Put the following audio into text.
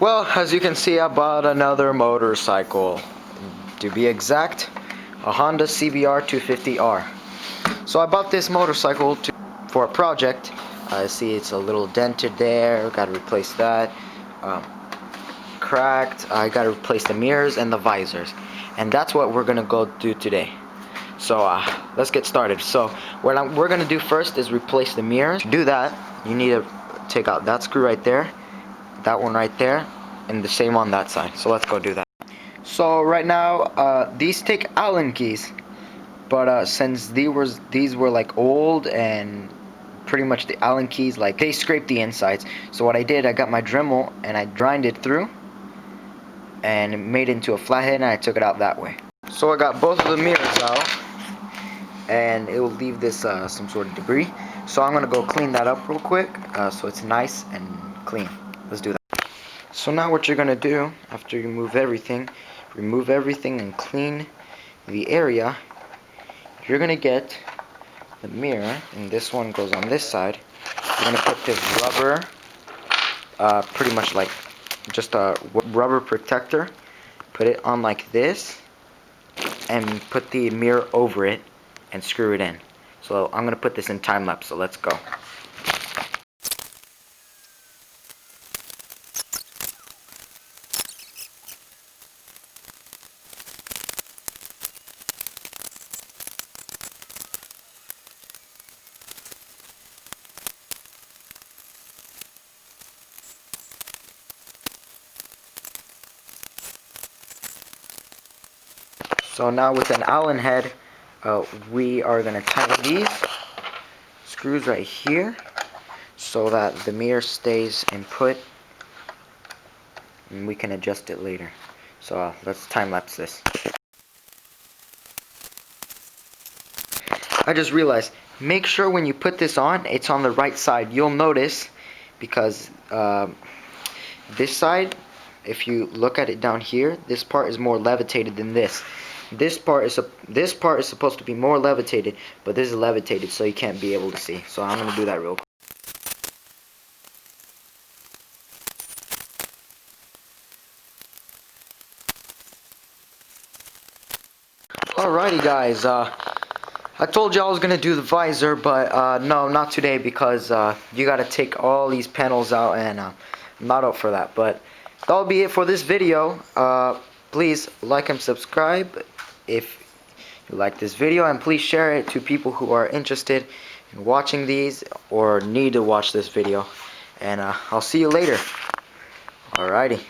Well, as you can see, I bought another motorcycle. To be exact, a Honda CBR 250R. So I bought this motorcycle for a project. See, it's a little dented there. Got to replace that. Cracked. I got to replace the mirrors and the visors. And that's what we're gonna go do today. So let's get started. So what we're gonna do first is replace the mirrors. To do that, you need to take out that screw right there, that one right there, and the same on that side. So let's go do that. So right now, these take Allen keys, but since these were like old and pretty much the Allen keys, like they scraped the insides. So what I did, I got my Dremel and I drined it through and made it into a flathead, and I took it out that way. So I got both of the mirrors out, and it will leave this some sort of debris. So I'm gonna go clean that up real quick, so it's nice and clean. Let's do that. So now what you're gonna do after you remove everything and clean the area, you're gonna get the mirror, and this one goes on this side. You're gonna put this rubber, pretty much like just a rubber protector, put it on like this, and put the mirror over it and screw it in. So I'm gonna put this in time lapse, so let's go. So now with an Allen head, we are going to tighten these screws right here so that the mirror stays in put, and we can adjust it later. So let's time lapse this. I just realized, make sure when you put this on, it's on the right side. You'll notice, because this side, if you look at it down here, this part is more levitated than this. This part is supposed to be more levitated, but this is levitated, so you can't be able to see. So I'm gonna do that real quick. Alrighty, guys. I told you I was gonna do the visor, but no, not today, because you gotta take all these panels out, and I'm not up for that. But that'll be it for this video. Please like and subscribe if you like this video, and please share it to people who are interested in watching these or need to watch this video. And I'll see you later. Alrighty.